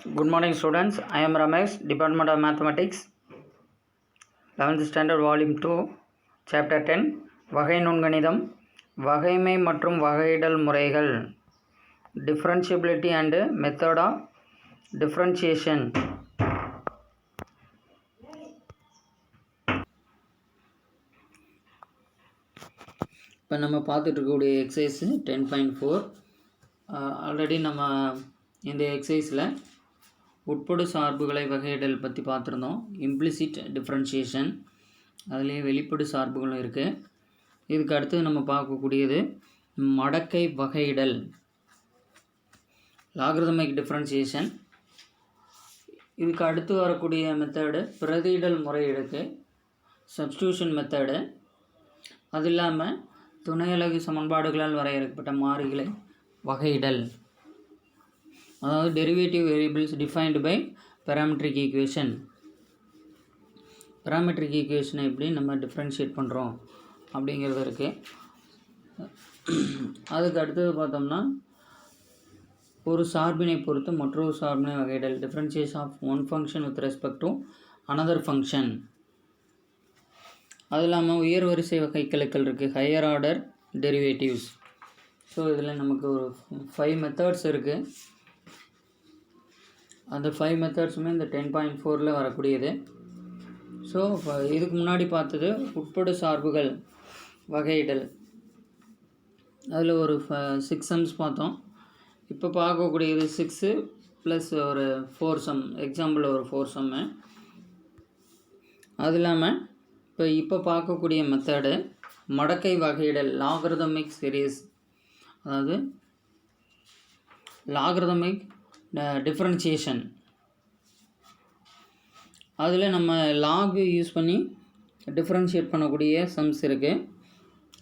Good morning students, I am Ramesh, Department of Mathematics, 11th Standard Volume 2, Chapter 10, வகை நுண்கணிதம், வகைமை மற்றும் வகையிடல் முறைகள், Differentiability and Method of Differentiation. இப்போ நம்ம பார்த்துட்டு இருக்கக்கூடிய எக்ஸசைஸ் 10.4. ஆல்ரெடி நம்ம இந்த எக்ஸசைஸில் உட்படு சார்புகளை வகையிடல் பற்றி பார்த்துருந்தோம். இம்ப்ளிசிட் டிஃப்ரென்ஷியேஷன், அதுலேயே வெளிப்படு சார்புகளும் இருக்குது. இதுக்கு அடுத்து நம்ம பார்க்கக்கூடியது மடக்கை வகையிடல், லாகரிதமிக் டிஃப்ரென்ஷியேஷன். இதுக்கு அடுத்து வரக்கூடிய மெத்தடு பிரதியிடல் முறை இருக்குது, சப்ஸ்டியூஷன் மெத்தடு. அது இல்லாமல் துணையலகு சமன்பாடுகளால் வரையறுக்கப்பட்ட மாறிகளை வகையிடல், அதாவது derivative variables defined by parametric equation. Parametric ஈக்குவேஷனை எப்படி நம்ம டிஃப்ரென்ஷியேட் பண்ணுறோம் அப்படிங்கிறது இருக்குது. அதுக்கு அடுத்தது பார்த்தோம்னா ஒரு சார்பினை பொறுத்து மற்றொரு சார்பினை வகையிடல், differentiation of one function with respect to another function. அது இல்லாமல் உயர் வரிசை வகைக்கெழுக்கள் இருக்குது, ஹையர் ஆர்டர் டெரிவேட்டிவ்ஸ். ஸோ இதில் நமக்கு ஒரு 5 மெத்தட்ஸ் இருக்குது. அந்த 5 மெத்தட்ஸுமே இந்த 10.4 வரக்கூடியது. ஸோ இதுக்கு முன்னாடி பார்த்தது உட்படு சார்புகள் வகையிடல், அதில் ஒரு 6 சம்ஸ் பார்த்தோம். இப்போ பார்க்கக்கூடியது 6 ப்ளஸ் ஒரு 4 சம், எக்ஸாம்பிள் ஒரு 4 சம்மு. அது இல்லாமல் இப்போ பார்க்கக்கூடிய மெத்தடு மடக்கை வகையிடல், லாகரிதமிக் சீரீஸ், அதாவது லாகரிதமிக் டிஃப்ரென்ஷியேஷன். அதில் நம்ம லாக் யூஸ் பண்ணி டிஃப்ரென்ஷியேட் பண்ணக்கூடிய சம்ஸ் இருக்குது.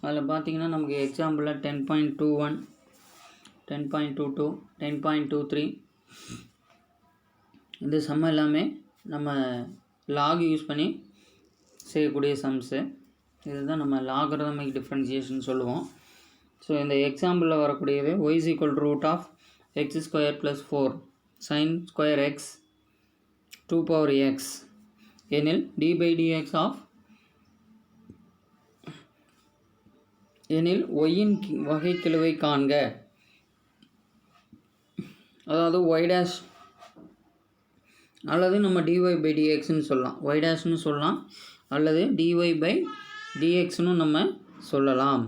அதில் பார்த்திங்கன்னா நமக்கு எக்ஸாம்பிளில் 10.21, 10.22, 10.23 இந்த சம் எல்லாமே நம்ம லாக் யூஸ் பண்ணி செய்யக்கூடிய சம்ஸு. இதுதான் நம்ம லாகரிதமிக் டிஃப்ரென்ஷியேஷன் சொல்லுவோம். ஸோ இந்த எக்ஸாம்பிளில் வரக்கூடியது y is equal to root of x square plus 4 sin square x 2 power x எனில் d by dx of எனில் yன் வகைக்கெழுவை காண்க. அதாவது y dash அல்லது நம்ம dy by dxன்னு சொல்லலாம், y dashன்னு சொல்லலாம், அல்லது dy by dxன்னு நம்ம சொல்லலாம்.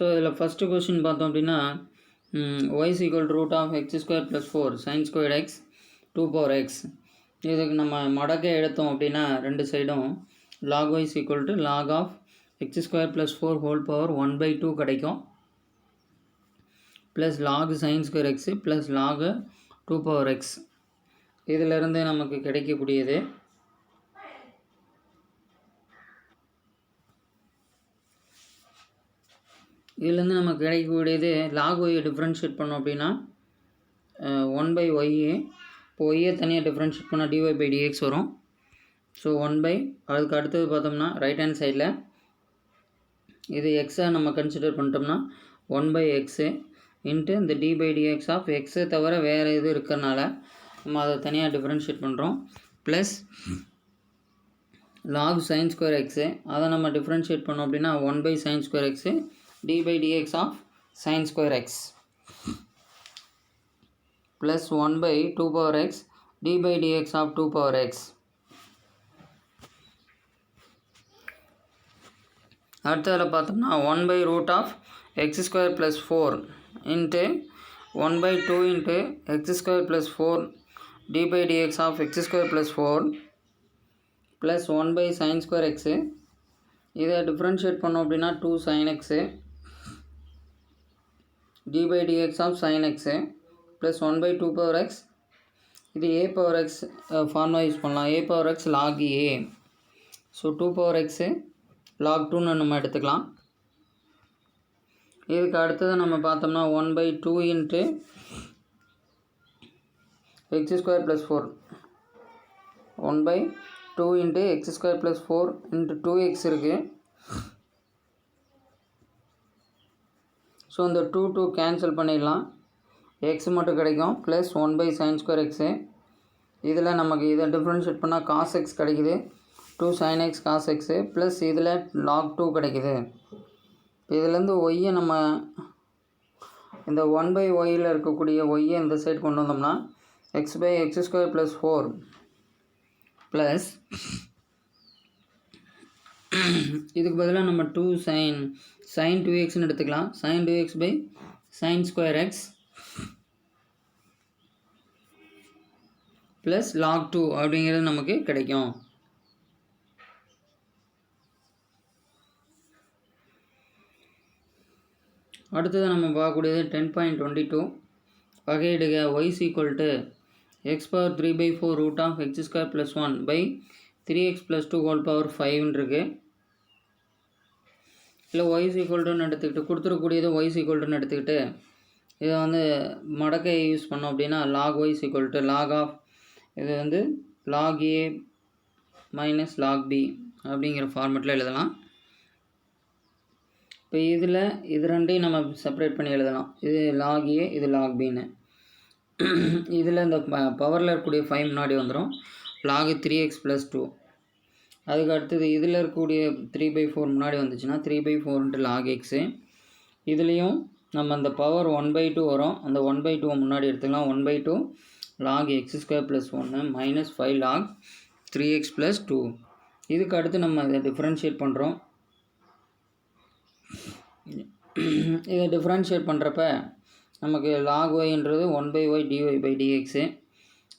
ஸோ இதில் ஃபஸ்ட்டு கொஸ்டின் பார்த்தோம் அப்படின்னா y is equal to root of x square plus 4 sin square x 2 power x. இதுக்கு நம்ம மடக்கை எடுத்தோம் அப்படின்னா ரெண்டு சைடும் log y is equal to log of x square plus 4 whole power 1/2 கிடைக்கும், plus log sin square x plus log 2 power x. இதிலிருந்து நமக்கு கிடைக்கக்கூடியது இதுலேருந்து நமக்கு கிடைக்கக்கூடியது log y டிஃப்ரென்ஷியேட் பண்ணோம் அப்படின்னா 1/y. இப்போ ஒய்யை தனியாக டிஃப்ரென்ஷியேட் பண்ணால் dy by dx வரும். ஸோ 1/, அதுக்கு அடுத்தது பார்த்தோம்னா ரைட் ஹேண்ட் சைடில் இது எக்ஸை நம்ம கன்சிடர் பண்ணிட்டோம்னா 1/x இன்ட்டு இந்த d by dx ஆஃப் எக்ஸை தவிர வேறு இது இருக்கிறனால நம்ம அதை தனியாக டிஃப்ரென்ஷியேட் பண்ணுறோம், plus log sin square x, அதை நம்ம டிஃப்ரென்ஷியேட் பண்ணோம் அப்படின்னா 1/sin square x d by dx of sin square x plus 1/2 power x d by dx of 2 power x. அடுத்ததில் பார்த்தோம்னா 1/root of x square plus 4 into 1/2 into x square plus 4 d by dx of x square plus 4 plus 1/sin square x. இதை differentiate பண்ணோம் அப்படின்னா 2 sin x d by dx of sin x plus 1/2 power x. இது a power x formula use பண்ணலாம், a power x log a. So 2 power x log 2ன்னு நம்ம எடுத்துக்கலாம். இதுக்கு அடுத்தது நம்ம பார்த்தோம்னா 1/2 into x square plus 4 1/2 2 into X square plus 4 into 2x இருக்குது. So இந்த 2 கேன்சல் பண்ணிடலாம். எக்ஸ் மட்டும் கிடைக்கும் ப்ளஸ் 1/sin² எக்ஸு. இதில் நமக்கு இதை டிஃப்ரென்ஷியேட் பண்ணால் காஸ் எக்ஸ் கிடைக்குது. 2 sin x cos x plus இதில் log 2 கிடைக்குது. இதுலேருந்து ஒய்யை நம்ம இந்த 1/yயில் இருக்கக்கூடிய ஒய்யை இந்த சைடு கொண்டு வந்தோம்னா x/x² + 4 ப்ளஸ் இதுக்கு பதிலாக நம்ம 2 sin 2xன்னு எடுத்துக்கலாம். sin 2x/sin² x plus log 2 அப்படிங்கிறது நமக்கு கிடைக்கும். அடுத்தது நம்ம பார்க்கக்கூடியது 10.22 வகையிடுக y = x^3/4 √x² + 1/3x + 2 whole = 5 இருக்குது. இல்லை y = எடுத்துக்கிட்டு கொடுத்துருக்கூடியது y = எடுத்துக்கிட்டு இதை வந்து மடக்கை யூஸ் பண்ணோம் அப்படின்னா log y = log ஆஃப் இது வந்து log a - log b அப்படிங்கிற ஃபார்மெட்டில் எழுதலாம். இப்போ இதில் இது ரெண்டையும் நம்ம செப்பரேட் பண்ணி எழுதலாம். இது log a இது log bன்னு. இதில் இந்த பவரில் இருக்கக்கூடிய 5 முன்னாடி வந்துடும். log 3x + 2. அதுக்கு அடுத்தது இதில் இருக்கக்கூடிய 3/4 முன்னாடி வந்துச்சுன்னா 3/4 log x. இதுலேயும் நம்ம அந்த பவர் 1/2 வரும். அந்த 1/2 முன்னாடி எடுத்துக்கலாம். 1/2 log x² + 1 - 5 log 3x + 2. இதுக்கு அடுத்து நம்ம இதை டிஃப்ரென்ஷியேட் பண்ணுறோம். இதை டிஃப்ரென்ஷியேட் பண்ணுறப்ப நமக்கு log yன்றது 1/y dy/dx.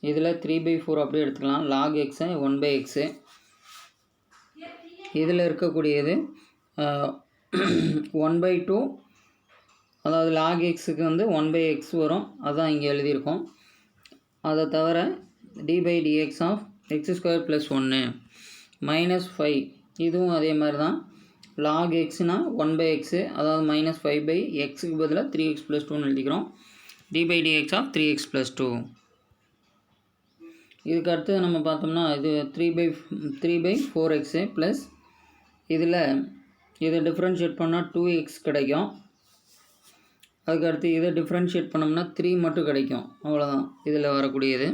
இதில் 3/4 அப்படியே எடுத்துக்கலாம். log x 1/x. இதில் இருக்கக்கூடியது 1/2 அதாவது log xக்கு வந்து 1/x வரும். அதுதான் இங்கே எழுதியிருக்கோம். அதை தவிர d/dx ஆஃப் x² + 1 -5 இதுவும் அதே மாதிரி தான். log xனா 1/x அதாவது -5/xக்கு பதிலாக 3x + 2ன்னு எழுதிக்கிறோம். d/dx of 3x + 2. இதுக்கு அடுத்து நம்ம பார்த்தோம்னா இது 3/4x ப்ளஸ் இதில் இதை டிஃப்ரென்ஷியேட் பண்ணால் 2x கிடைக்கும். அதுக்கடுத்து இதை டிஃப்ரென்ஷியேட் பண்ணோம்னா 3 மட்டும் கிடைக்கும். அவ்வளோதான் இதில் வரக்கூடியது.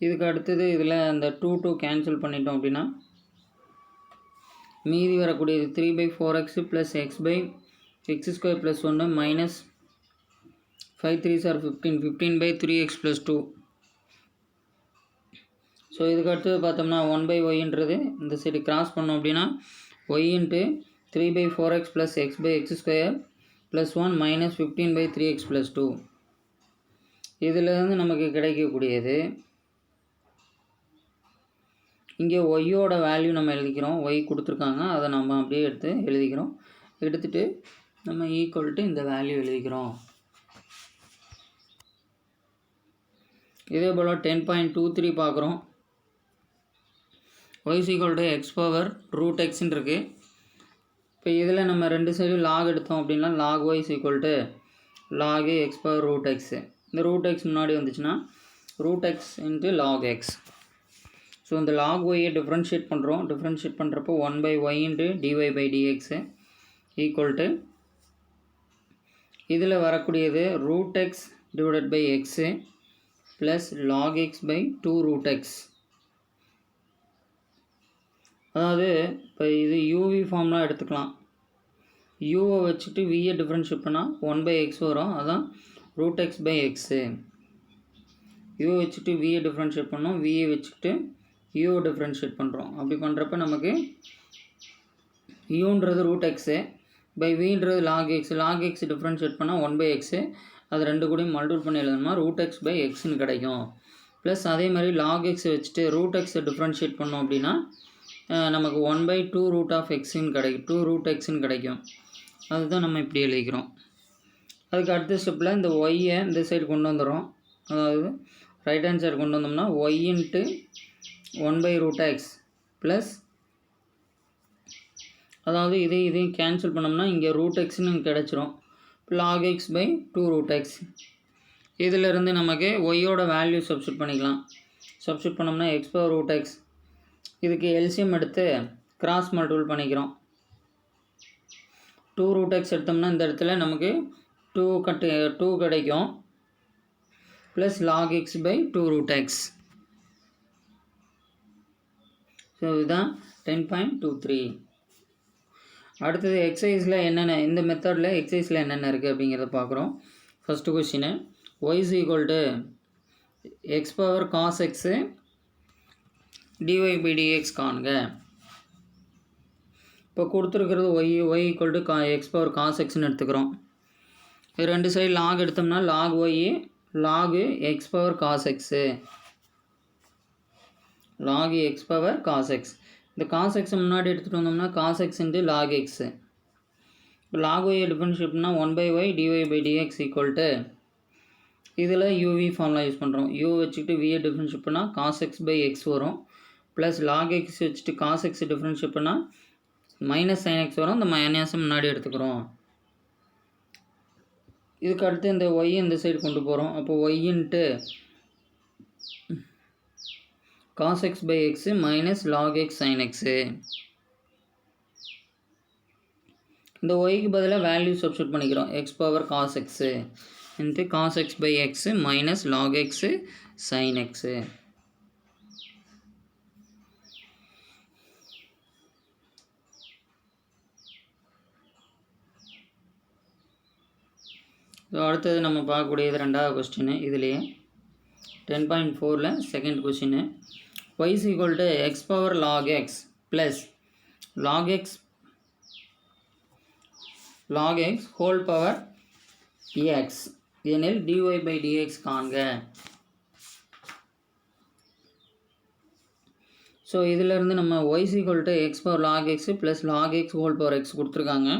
இதுக்கு அடுத்தது இதில் அந்த 2 கேன்சல் பண்ணிட்டோம் அப்படின்னா மீதி வரக்கூடியது 3/4x plus x/x² + 1 - 5 3s are 15 15/3x + 2. So இதுக்கு அடுத்தது பார்த்தோம்னா 1/yன்றது இந்த சைடு கிராஸ் பண்ணோம் அப்படின்னா y × 3/4x plus x/x² + 1 - 15/3x + 2. இதிலேருந்து நமக்கு கிடைக்கக்கூடியது இங்கே ஒய்யோட வேல்யூ நம்ம எழுதிக்கிறோம். ஒய் கொடுத்துருக்காங்க, அதை நம்ம அப்படியே எடுத்து எழுதிக்கிறோம். எடுத்துகிட்டு நம்ம ஈக்குவல் டு இந்த வேல்யூ எழுதிக்கிறோம். இதே போல் 10.23 பார்க்குறோம். y = x^√x இருக்குது. இப்போ இதில் நம்ம ரெண்டு சைடும் லாக் எடுத்தோம் அப்படின்னா log y = log x^√x. இந்த √x முன்னாடி வந்துச்சுன்னா √x × log x. ஸோ இந்த log yயை டிஃப்ரென்ஷியேட் பண்ணுறோம். டிஃப்ரென்ஷியேட் பண்ணுறப்போ 1/y × dy/dx ஈக்குவல் இதில் வரக்கூடியது √x / x plus log x/2√x. அதாவது இப்போ இது uv ஃபார்ம்லாம் எடுத்துக்கலாம். uவை வச்சுட்டு vயை டிஃப்ரென்ஷியேட் பண்ணால் 1/x வரும். அதுதான் √x/x. uவை வச்சுட்டு vயை டிஃப்ரென்ஷியேட் பண்ணோம். vயை வச்சுக்கிட்டு uவை டிஃப்ரென்ஷியேட் பண்ணுறோம். அப்படி பண்ணுறப்ப நமக்கு uன்றது √x பை vன்றது log x. log x differentiate பண்ணால் 1/x. அது ரெண்டு கூடயும் மல்டிபிள் பண்ணி எழுதணுமா √x/xன்னு கிடைக்கும். ப்ளஸ் அதே மாதிரி log x வச்சுட்டு √x டிஃப்ரென்ஷியேட் பண்ணோம் அப்படின்னா நமக்கு 1/2 √(x)ன்னு கிடைக்கும். 2√x கிடைக்கும். அதுதான் நம்ம இப்படி எழுதிக்கிறோம். அதுக்கு அடுத்த ஸ்டெப்பில் இந்த ஒய்யை இந்த சைடு கொண்டு வந்துடும். அதாவது ரைட் ஹேண்ட் சைடு கொண்டு வந்தோம்னா y × 1/√x ப்ளஸ் அதாவது இதையும் கேன்சல் பண்ணோம்னா இங்கே √xன்னு கிடச்சிரும். log x/2√x. இதிலிருந்து நமக்கு ஒய்யோட வேல்யூ சப்ஸ்டியூட் பண்ணிக்கலாம். சப்ஸ்டியூட் பண்ணோம்னா x/√x இதுக்கு எல்சிஎம் எடுத்து கிராஸ் மல்டிபிள் பண்ணிக்கிறோம். 2 ரூட் எக்ஸ் எடுத்தோம்னா இந்த இடத்துல நமக்கு 2 கிடைக்கும், plus log x by 2 root x. So இதுதான் 10.23. அடுத்தது எக்ஸசைஸில் என்னென்ன, இந்த மெத்தடில் எக்ஸசைஸில் என்னென்ன இருக்குது அப்படிங்கிறத பார்க்குறோம். First question, y is equal to x power cos x dy by dx காண்க. இப்போ கொடுத்துருக்கிறது y equal to x power cos xன்னு எடுத்துக்கிறோம். இது ரெண்டு சைடு லாக் எடுத்தோம்னா log y log x power cos x log x power cos x. இந்த cos x முன்னாடி எடுத்துகிட்டு வந்தோம்னா cos x into log x. இப்போ log y டிஃபரன்ஷியேட்னா 1/y dy by dx equal to, இதில் uv ஃபார்முலா யூஸ் பண்ணுறோம். u வச்சுக்கிட்டு v differentiate பண்ணால் cos x by x வரும், ப்ளஸ் log x வச்சுட்டு cos x டிஃபரன்ஷியேட் பண்ணால் மைனஸ் sin x வரும். இந்த மைனஸை முன்னாடி எடுத்துக்கிறோம். இதுக்கு அடுத்து இந்த y இந்த சைடு கொண்டு போகிறோம். அப்போ y into cos x by x minus log x sin x. இந்த yக்கு பதிலாக வேல்யூ சப்ஸ்டியூட் பண்ணிக்கிறோம். x power cos x into cos x by x minus log x sin x. அடுத்தது நம்ம பார்க்கக்கூடியது ரெண்டாவது கொஸ்டின். இதுலேயே 10.4ல் second question, y is equal to x power log x plus log x whole power x எனில் dy by dx காண்க. So இதிலிருந்து நம்ம y is equal to x power log x plus log x whole power x கொடுத்துருக்காங்க.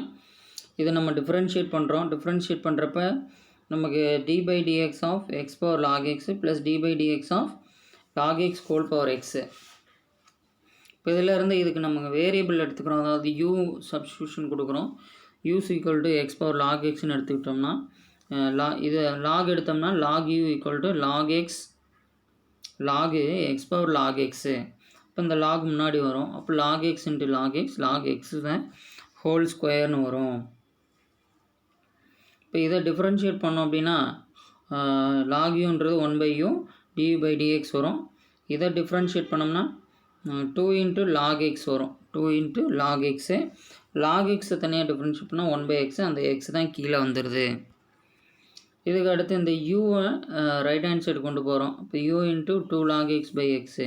இதை நம்ம differentiate பண்ணுறோம். Differentiate பண்ணுறப்ப நமக்கு d by dx of x power log x plus d by dx of log x whole power x. இப்போ இதிலேருந்து இதுக்கு நமக்கு வேரியபிள் எடுத்துக்கிறோம், அதாவது u சப்ஸ்டியூஷன் கொடுக்குறோம். u is equal to x power log xன்னு எடுத்துக்கிட்டோம்னா இது log எடுத்தோம்னா log u equal to log x power log x. இப்போ இந்த log முன்னாடி வரும். அப்போ log x into log x whole ஸ்கொயர்னு வரும். இப்போ இதை டிஃப்ரென்ஷியேட் பண்ணோம் அப்படின்னா log uன்றது 1/u dy by dx வரும். இதை டிஃப்ரென்ஷியேட் பண்ணோம்னா 2 into log x வரும். 2 into log x. log x தனியாக டிஃப்ரென்ஷியேட் பண்ணால் 1/x, அந்த x தான் கீழே வந்துடுது. இதுக்கு அடுத்து இந்த uவை ரைட் ஹேண்ட் சைடு கொண்டு போகிறோம். இப்போ u into 2 log x by x.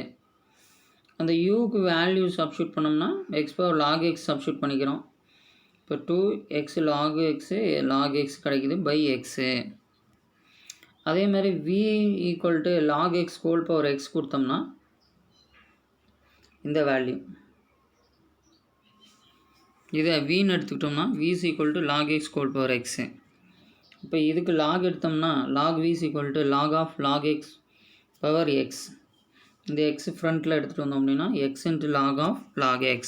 அந்த uக்கு வேல்யூ சப்ஸ்டியூட் பண்ணோம்னா x power log x substitute பண்ணிக்கிறோம். இப்போ 2x log x கிடைக்குது by x. அதே மாதிரி v equal to log x whole power x கொடுத்தோம்னா இந்த வேல்யூ, இதை vன்னு எடுத்துக்கிட்டோம்னா v is equal to log x whole power x. இப்போ இதுக்கு log எடுத்தோம்னா log v is equal to log of log x power x. இந்த x ஃப்ரண்ட்டில் எடுத்துகிட்டு வந்தோம் அப்படின்னா x into log of log x.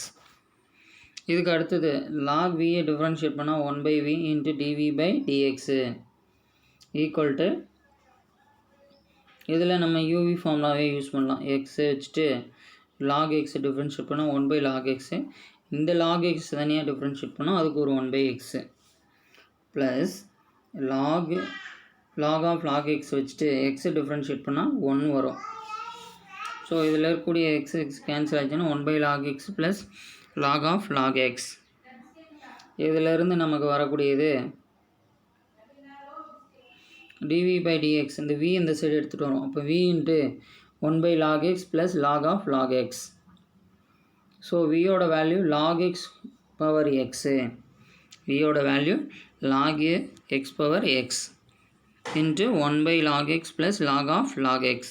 இதுக்கு அடுத்தது log v டிஃப்ரென்ஷியேட் பண்ணால் 1/v into dv by dx equal to, இதில் நம்ம uv ஃபார்முலாவே யூஸ் பண்ணலாம். x வச்சுட்டு log x டிஃப்ரென்ஷியேட் பண்ணால் 1/log x. இந்த log x தனியாக டிஃப்ரென்ஷியேட் பண்ணால் அதுக்கு ஒரு 1/x plus log of log x வச்சுட்டு x டிஃப்ரென்ஷியேட் பண்ணால் 1 வரும். ஸோ இதில் இருக்கக்கூடிய x கேன்சல் ஆச்சுன்னா 1/log x plus log of log x. இதிலிருந்து நமக்கு வரக்கூடியது dv by dx. இந்த v இந்த சைடு எடுத்துகிட்டு வரும். அப்போ v into 1/log x plus log of log x. So வியோட value log x power x. வியோட value log x power x into 1/log x plus log of log x.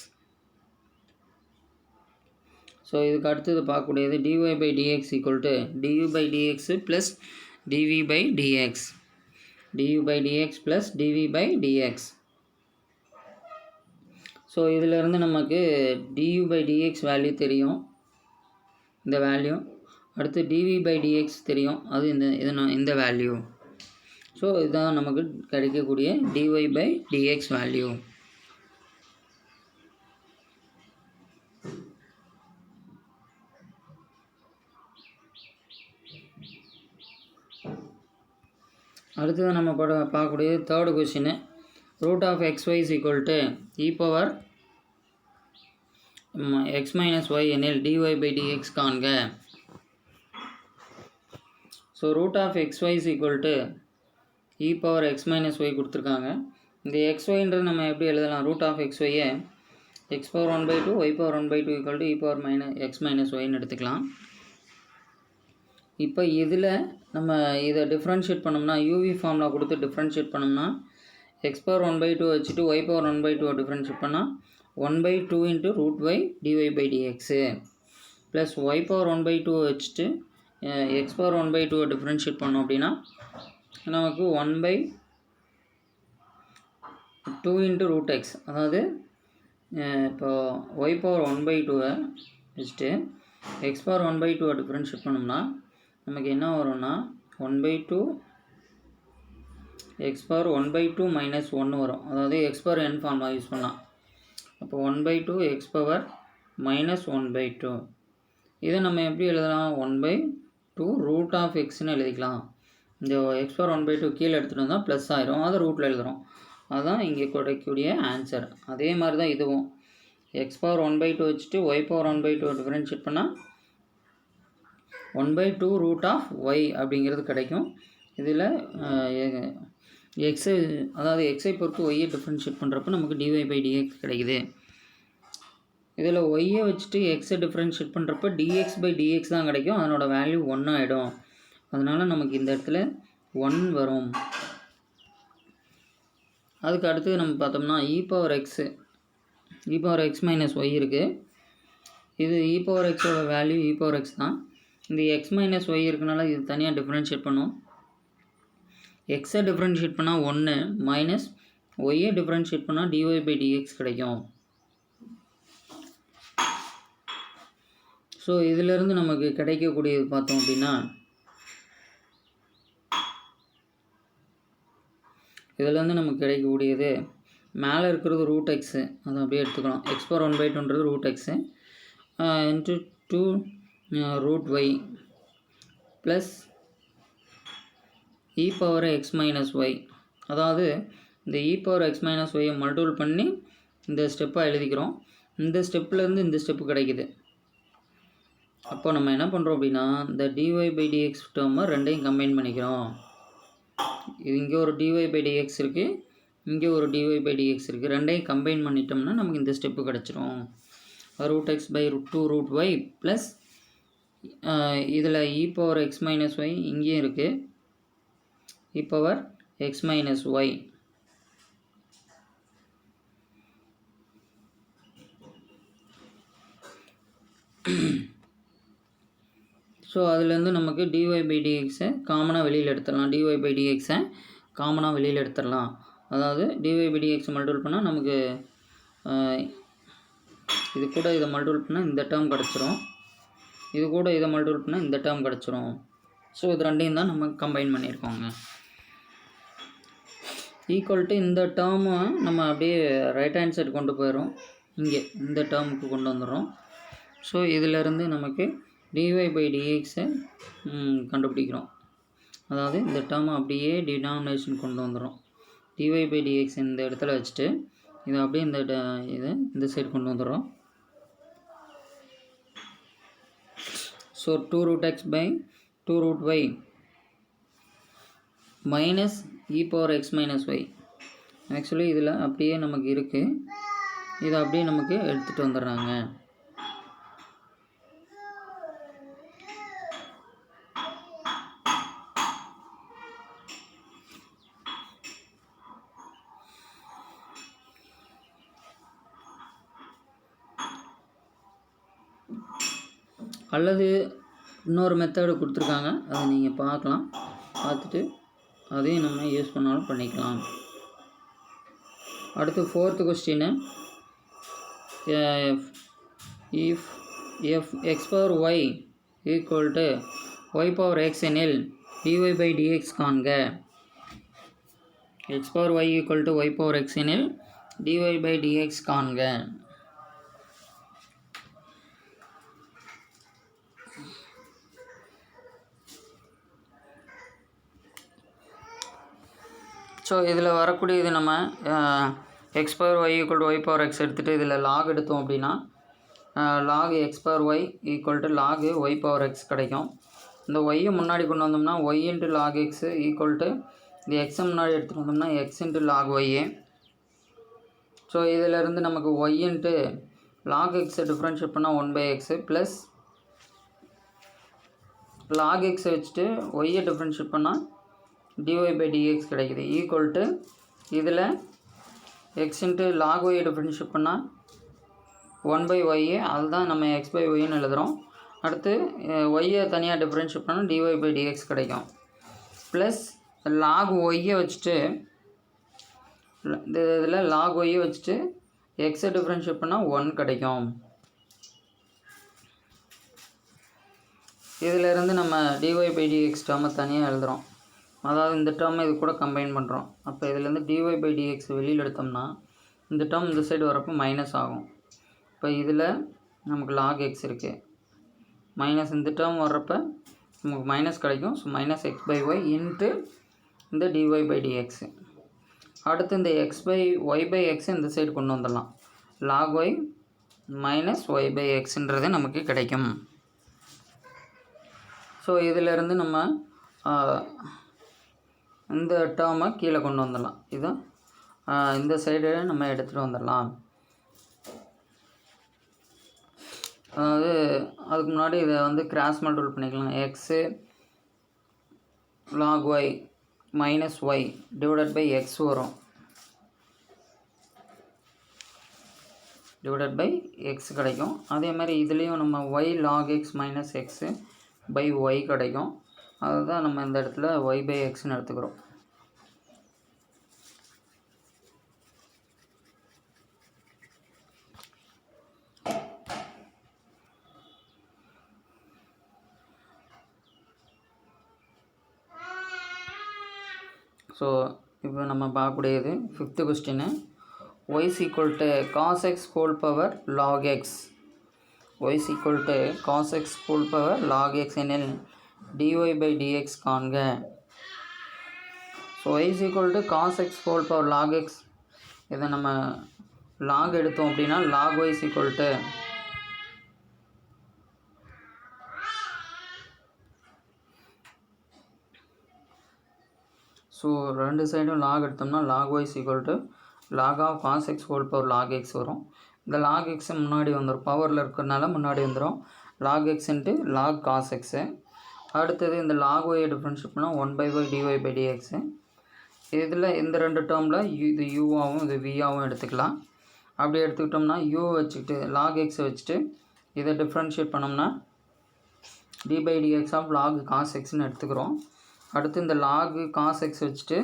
So இதுக்கு அடுத்தது பார்க்கக்கூடியது dy by dx equal to du by dx plus dv by dx. du by dx plus dv by dx. So இதிலிருந்து நமக்கு du by dx value தெரியும், இந்த value. அடுத்து dv by dx தெரியும், அது இந்த வேல்யூ. ஸோ இதுதான் நமக்கு கிடைக்கக்கூடிய dy by dx வேல்யூ. அடுத்தது நம்ம பார்க்கக்கூடிய third question, root of xy is equal to e power x minus y எனில் dy/dx காண்க. So root of xy is equal to e power x minus y கொடுத்துருக்காங்க. இந்த xyன்றது நம்ம எப்படி எழுதலாம்? ரூட் ஆஃப் xyயை x power 1/2 y power 1/2 equal to e power x minus ஒய்ன்னு எடுத்துக்கலாம். இப்போ இதில் நம்ம இதை டிஃப்ரென்ஷியேட் பண்ணோம்னா, யூவி ஃபார்முலா கொடுத்து டிஃப்ரென்ஷியேட் பண்ணோம்னா x பவர் 1/2 வச்சுட்டு y பவர் 1/2 டிஃப்ரென்ஷியேட் பண்ணால் 1/2 into root y dy/dx plus y power 1/2 வச்சுட்டு x பவர் 1/2 டிஃப்ரென்ஷியேட் பண்ணோம் அப்படின்னா நமக்கு 1/2 இன்ட்டு ரூட் x, அதாவது இப்போ y பவர் 1/2 வச்சுட்டு x பவர் 1/2 டிஃப்ரென்ஷியேட் பண்ணோம்னா நமக்கு என்ன வரும்னா 1/2 x பவர் 1/2 மைனஸ் 1 வரும். அதாவது x power n formula use பண்ணலாம். அப்போ 1/2 x பவர் மைனஸ் 1/2. இதை நம்ம எப்படி எழுதலாம்? 1/2 ரூட் ஆஃப் எக்ஸ்ன்னு எழுதிக்கலாம். இந்த x பவர் 1/2 கீழே எடுத்துகிட்டு வந்தால் ப்ளஸ் ஆயிரும், அதை ரூட்டில் எழுதுகிறோம். அதுதான் இங்கே கிடைக்கக்கூடிய ஆன்சர். அதே மாதிரி தான் இதுவும் x பவர் 1/2 வச்சுட்டு y பவர் 1/2 டிஃபரன்ஷியேட் பண்ணால் 1/2 ரூட் ஆஃப் y அப்படிங்கிறது கிடைக்கும். இதில் எக்ஸை, அதாவது எக்ஸை பொறுத்து ஒய்யை டிஃப்ரென்ஷியேட் பண்ணுறப்ப நமக்கு dy/dx கிடைக்குது. இதில் ஒய்யை வச்சுட்டு எக்ஸை டிஃப்ரென்ஷியேட் பண்ணுறப்ப dx/dx தான் கிடைக்கும். அதனோட வேல்யூ 1 ஆகிடும். அதனால் நமக்கு இந்த இடத்துல 1 வரும். அதுக்கு அடுத்து நம்ம பார்த்தோம்னா இ பவர் எக்ஸ் மைனஸ் ஒய் இருக்குது. இது இ பவர் எக்ஸோட வேல்யூ இ பவர் எக்ஸ் தான். இந்த எக்ஸ் மைனஸ் ஒய் இருக்கனால இது தனியாக டிஃப்ரென்ஷியேட் பண்ணும். எக்ஸை டிஃப்ரென்ஷியேட் பண்ணால் 1 மைனஸ் ஒய்யை டிஃப்ரென்ஷியேட் பண்ணால் dy/dx கிடைக்கும். ஸோ இதிலேருந்து நமக்கு கிடைக்கக்கூடியது பார்த்தோம் அப்படின்னா, இதிலேருந்து நமக்கு கிடைக்கக்கூடியது மேலே இருக்கிறது ரூட் எக்ஸு, அதை அப்படியே எடுத்துக்கலாம். x பவர் 1/2ன்றது root x into 2 root y plus e power x minus y. அதாவது இந்த இ பவர் எக்ஸ் மைனஸ் ஒய்யை மல்டிபிள் பண்ணி இந்த ஸ்டெப்பாக எழுதிக்கிறோம். இந்த ஸ்டெப்லேருந்து இந்த ஸ்டெப்பு கிடைக்குது. அப்போ நம்ம என்ன பண்ணுறோம் அப்படின்னா, இந்த dy/dx டேர்மை ரெண்டையும் கம்பைன் பண்ணிக்கிறோம். இது இங்கே ஒரு dy/dx இருக்குது, இங்கே ஒரு dy/dx இருக்குது. ரெண்டையும் கம்பைன் பண்ணிட்டோம்னா நமக்கு இந்த ஸ்டெப்பு கிடச்சிரும். Root x by root root y plus இதில் e power x minus y இங்கேயும் இருக்குது, e power x minus y. So அதுலேருந்து நமக்கு dy/dxஐ காமனாக வெளியில் எடுத்துடலாம். dy/dxஐ காமனாக வெளியில் எடுத்துடலாம். அதாவது dy/dx மல்டிபிள் பண்ணால் நமக்கு இது கூட இதை மல்டிபிள் பண்ணால் இந்த டேர்ம் கிடச்சிரும், இது கூட இதை மல்டிபிள் பண்ணால் இந்த டேர்ம் கிடச்சிரும். ஸோ இது ரெண்டையும் தான் நம்ம கம்பைன் பண்ணியிருக்கோங்க. ஈக்குவல் டு இந்த டேர்மை நம்ம அப்படியே ரைட் ஹேண்ட் சைடு கொண்டு போயிடும், இங்கே இந்த டேர்முக்கு கொண்டு வந்துடுறோம். ஸோ இதிலேருந்து நமக்கு dy/dxஐ கண்டுபிடிக்கிறோம். அதாவது இந்த டேர்மை அப்படியே டினாமினேஷன் கொண்டு வந்துடும். dy/dx இந்த இடத்துல வச்சுட்டு இதை அப்படியே இதை இந்த சைடு கொண்டு வந்துடுறோம். So 2 root x by 2 root y minus e power x minus y. Actually இதில் அப்படியே நமக்கு இருக்குது, இதை அப்படியே நமக்கு எடுத்துகிட்டு வந்துடுறாங்க. அல்லது இன்னொரு மெத்தடு கொடுத்துருக்காங்க, அதை நீங்கள் பார்க்கலாம். பார்த்துட்டு அதையும் நம்ம யூஸ் பண்ணாலும் பண்ணிக்கலாம். அடுத்து 4th question, if x power y equal to y power x எனில் dy/dx காண்க. x power y equal to y power x எனில் dy/dx காண்க. ஸோ இதில் வரக்கூடியது நம்ம x power y equal to y power x எடுத்துகிட்டு இதில் லாக் எடுத்தோம் அப்படின்னா log x power y equal to log y power x கிடைக்கும். இந்த ஒய்யை முன்னாடி கொண்டு வந்தோம்னா y into log x equal to இந்த எக்ஸை முன்னாடி எடுத்துகிட்டு வந்தோம்னா எக்ஸ் இன்ட்டு லாக் ஒய்யே. ஸோ இதிலேருந்து நமக்கு ஒய் இன்ட்டு லாக் எக்ஸை டிஃப்ரென்ஷியேட் பண்ணால் 1/x ப்ளஸ் லாக் எக்ஸை வச்சுட்டு ஒய்யை டிஃப்ரென்ஷியேட் பண்ணால் dy/dx கிடைக்குது ஈக்குவல் டு இதில் எக்ஸ் இன்ட்டு லாக் ஒய்யை டிஃப்ரென்ஷியேட் பண்ணால் 1/y அதுதான் நம்ம x/yன்னு எழுதுகிறோம். அடுத்து ஒய்யை தனியாக டிஃப்ரென்ஷியேட் பண்ணால் dy/dx கிடைக்கும். ப்ளஸ் லாக் ஒய்யை வச்சுட்டு இந்த இதில் லாக் ஒய்யை வச்சுட்டு எக்ஸை டிஃப்ரென்ஷியேட் பண்ணால் 1 கிடைக்கும். இதிலேருந்து நம்ம dy/dx டேர்மை தனியாக எழுதுகிறோம். அதாவது இந்த டேர்மை இது கூட கம்பைன் பண்ணுறோம். அப்போ இதிலேருந்து dy/dx வெளியில் எடுத்தோம்னா இந்த டேர்ம் இந்த சைடு வரப்போ மைனஸ் ஆகும். இப்போ இதில் நமக்கு லாக் எக்ஸ் இருக்குது, மைனஸ் இந்த டேர்ம் வர்றப்போ நமக்கு மைனஸ் கிடைக்கும். ஸோ மைனஸ் x/y இன்ட்டு இந்த dy/dx. அடுத்து இந்த x/y/x இந்த சைடு கொண்டு வந்துடலாம். லாக் ஒய் மைனஸ் y/xன்றது நமக்கு கிடைக்கும். ஸோ இதிலேருந்து நம்ம இந்த டேர்மை கீழே கொண்டு வந்துடலாம். இதை இந்த சைடு நம்ம எடுத்துகிட்டு வந்துடலாம். அதாவது அதுக்கு முன்னாடி இதை வந்து கிராஸ் மல்டிபிள் பண்ணிக்கலாம். X log y minus y divided by x வரும், டிவைடட் பை எக்ஸ் கிடைக்கும். அதே மாதிரி இதுலேயும் நம்ம y log x minus x by y கிடைக்கும். அதுதான் நம்ம இந்த இடத்துல y/xன்னு எடுத்துக்கிறோம். ஸோ இப்போ நம்ம பார்க்கக்கூடியது 5th question. y is equal to cos x whole power log x. y is equal to cos x whole power log x எனில் dy/dx காண்க. So y is equal to cos x whole power log x. இதை நம்ம log எடுத்தோம் அப்படின்னா log y is equal to so ரெண்டு சைடும் log எடுத்தோம்னா log y equal to log of cos x whole power log x வரும். இந்த lock x முன்னாடி வந்துடும், பவரில் இருக்கிறதுனால முன்னாடி வந்துடும். Log x into log cos x. அடுத்தது இந்த லாக் ஒய்யை டிஃப்ரென்ஷியேட் பண்ணால் 1/y dy/dx. இதில் இந்த ரெண்டு டேர்மில் இது யூவாகவும் இது வியாகவும் எடுத்துக்கலாம். அப்படி எடுத்துக்கிட்டோம்னா யூ வச்சுக்கிட்டு லாக் எக்ஸை வச்சுட்டு இதை டிஃப்ரென்ஷியேட் பண்ணோம்னா d/dx ஆஃப் லாக் காஸ் எக்ஸ்ன்னு எடுத்துக்கிறோம். அடுத்து இந்த லாக் காஸ் எக்ஸ் வச்சுட்டு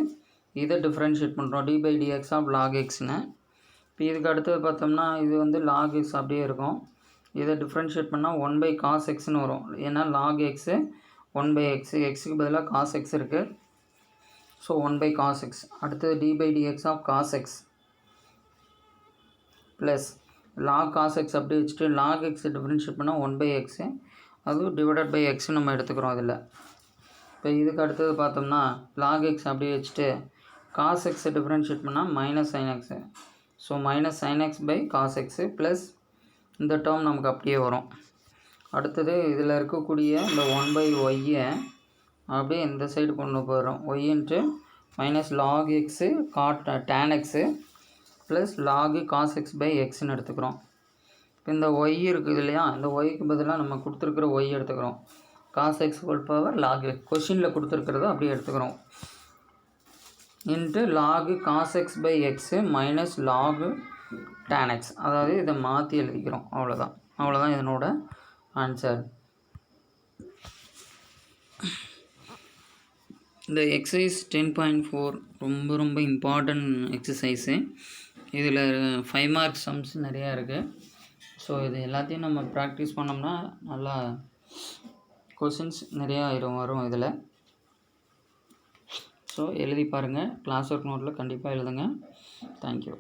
இதை டிஃப்ரென்ஷியேட் பண்ணுறோம் d/dx ஆஃப் லாக் எக்ஸ்னு. இப்போ இதுக்கு அடுத்தது பார்த்தோம்னா இது வந்து லாக் எக்ஸ் அப்படியே இருக்கும். இதை டிஃப்ரென்ஷியேட் பண்ணால் 1/cos எக்ஸ்னு வரும். ஏன்னா லாக் எக்ஸு 1/x, எக்ஸுக்கு பதிலாக காஸ் எக்ஸ் இருக்குது. So 1/cos x. அடுத்தது d/dx of cos x plus log cos x அப்படி வச்சுட்டு லாக் எக்ஸை டிஃப்ரென்ஷியேட் பண்ணால் 1/x, அதுவும் டிவைடட் பை எக்ஸ் நம்ம எடுத்துக்கிறோம் இதில். இப்போ இதுக்கு அடுத்தது பார்த்தோம்னா லாக் எக்ஸ் அப்படியே வச்சுட்டு காஸ் எக்ஸை டிஃப்ரென்ஷியேட் பண்ணால் minus sine x. So minus sine x by cos x plus இந்த டேர்ம் நமக்கு அப்படியே வரும். அடுத்தது இதில் இருக்கக்கூடிய இந்த 1/yயை அப்படியே இந்த சைடு கொண்டு போயிடும். Y into minus log x tan x plus log cos x by எக்ஸ்ன்னு எடுத்துக்கிறோம். இப்போ இந்த ஒய் இருக்குது இல்லையா, இந்த ஒய்க்கு பதிலாக நம்ம கொடுத்துருக்குற ஒய் எடுத்துக்கிறோம். Cos x whole power log கொஷினில் கொடுத்துருக்கிறத அப்படியே எடுத்துக்கிறோம். Into log cos x by x minus log tan x. அதாவது இதை மாற்றி எழுதிக்கிறோம். அவ்வளோதான் இதனோட ஆன்சர். இந்த எக்ஸசைஸ் 10.4 ரொம்ப இம்பார்ட்டன்ட் எக்ஸசைஸு. இதில் 5 மார்க் சம்ஸ் நிறையா இருக்குது. ஸோ இது எல்லாத்தையும் நம்ம ப்ராக்டிஸ் பண்ணோம்னா நல்லா கொஷின்ஸ் நிறையா வரும் இதில். ஸோ எழுதி பாருங்கள். கிளாஸ் ஒர்க் நோட்டில் கண்டிப்பாக எழுதுங்க. தேங்க்யூ.